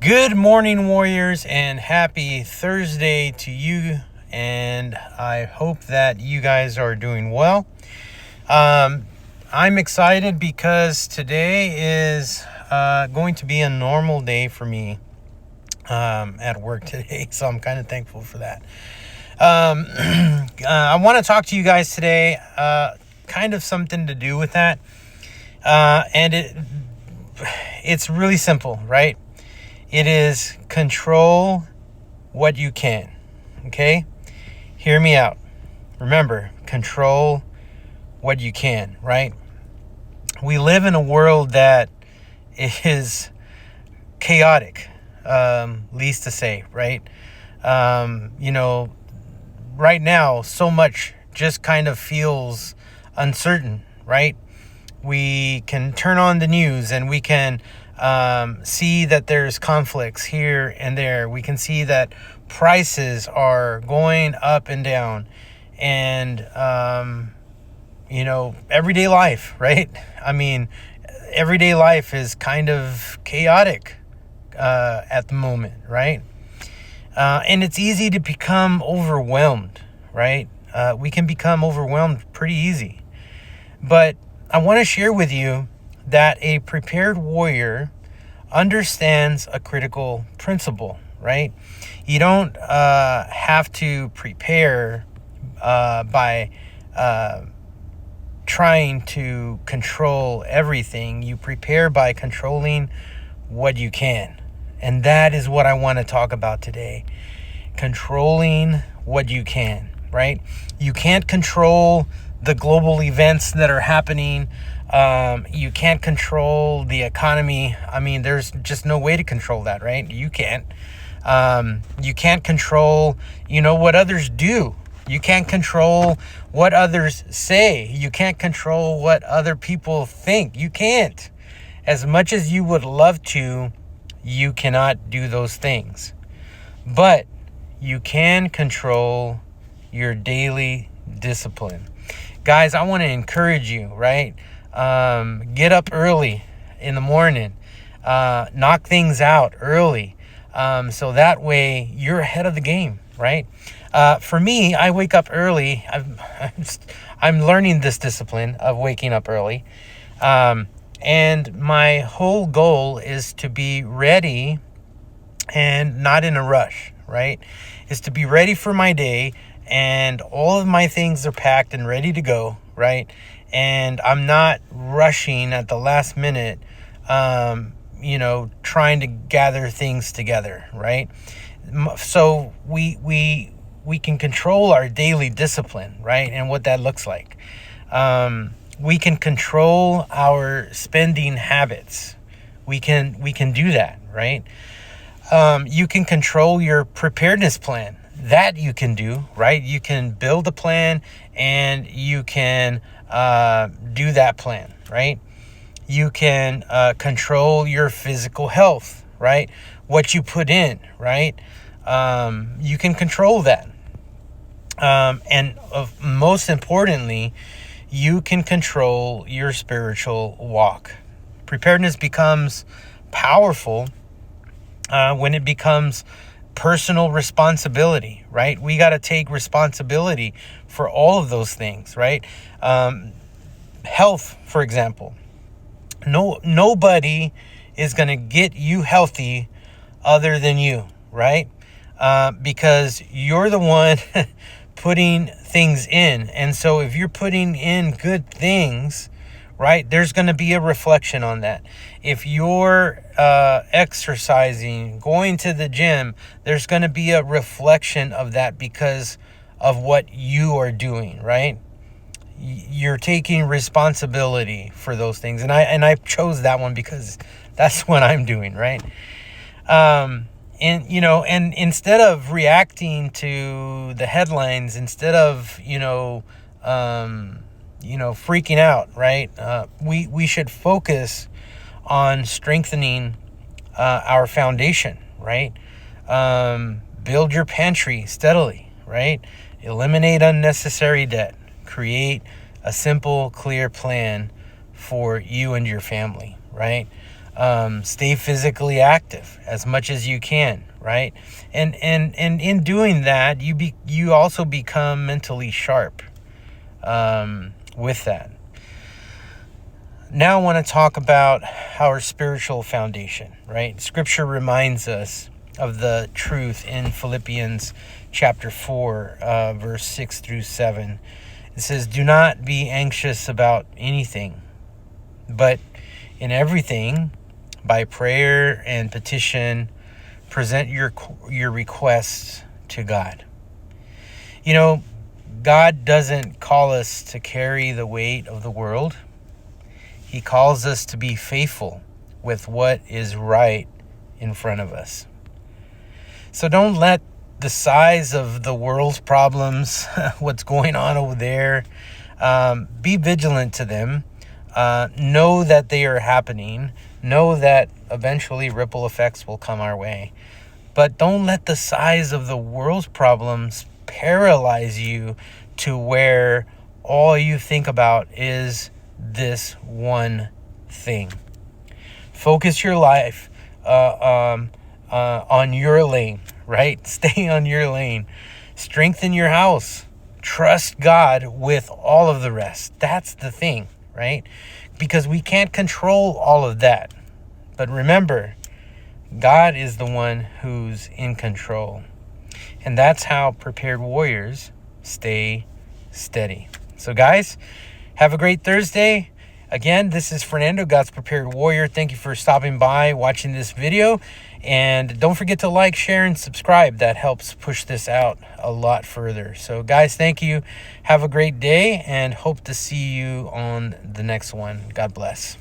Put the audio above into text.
Good morning, warriors, and happy Thursday to you. And I hope that you guys are doing well. I'm excited because today is going to be a normal day for me at work today. So I'm kind of thankful for that. I want to talk to you guys today, kind of something to do with that. It's really simple, right? It is control what you can. Okay? Hear me out. Remember, control what you can, right? We live in a world that is chaotic, least to say, right? Right now, so much just kind of feels uncertain, right? We can turn on the news and we can see that there's conflicts here and there. We can see that prices are going up and down, and everyday life, right? I mean, everyday life is kind of chaotic at the moment, right? And it's easy to become overwhelmed, right? We can become overwhelmed pretty easy. But I want to share with you that a prepared warrior understands a critical principle, right? You don't have to prepare by trying to control everything. You prepare by controlling what you can. And that is what I want to talk about today. Controlling what you can, right? You can't control the global events that are happening. You can't control the economy. I mean, there's just no way to control that, right? You can't. You can't control, what others do. You can't control what others say. You can't control what other people think. You can't. As much as you would love to, you cannot do those things. But you can control your daily discipline. Guys, I want to encourage you, right? Get up early in the morning. Knock things out early. So that way you're ahead of the game, right? For me, I wake up early. I'm learning this discipline of waking up early. And my whole goal is to be ready and not in a rush, right? Is to be ready for my day, and all of my things are packed and ready to go, right? And I'm not rushing at the last minute, trying to gather things together, right? So we can control our daily discipline, right? And what that looks like. We can control our spending habits. We can do that, right? You can control your preparedness plan. That you can do, right? You can build a plan and you can do that plan, right? You can control your physical health, right? What you put in, right? You can control that. Most importantly, you can control your spiritual walk. Preparedness becomes powerful when it becomes personal responsibility, right? We got to take responsibility for all of those things, right? Health, for example. Nobody is going to get you healthy other than you, right? Because you're the one putting things in. And so if you're putting in good things, right, there's going to be a reflection on that. If you're exercising, going to the gym, there's going to be a reflection of that because of what you are doing, right? You're taking responsibility for those things. And I chose that one because that's what I'm doing, right? And instead of reacting to the headlines, instead of, freaking out, right? We should focus on strengthening our foundation, right? Build your pantry steadily, right? Eliminate unnecessary debt. Create a simple, clear plan for you and your family, right? Stay physically active as much as you can, right? And in doing that, you also become mentally sharp with that. Now I want to talk about our spiritual foundation, right? Scripture reminds us of the truth in Philippians chapter 4, verse 6 through 7. It says, "Do not be anxious about anything, but in everything, by prayer and petition, present your requests to God." You know, God doesn't call us to carry the weight of the world. He calls us to be faithful with what is right in front of us. So don't let the size of the world's problems, what's going on over there, be vigilant to them. Know that they are happening. Know that eventually ripple effects will come our way. But don't let the size of the world's problems paralyze you to where all you think about is this one thing. Focus your life on your lane, right? Stay on your lane. Strengthen your house. Trust God with all of the rest. That's the thing, right? Because we can't control all of that. But remember, God is the one who's in control. And that's how prepared warriors stay steady. So guys, have a great Thursday. Again, this is Fernando, God's Prepared Warrior. Thank you for stopping by, watching this video. And don't forget to like, share, and subscribe. That helps push this out a lot further. So guys, thank you. Have a great day and hope to see you on the next one. God bless.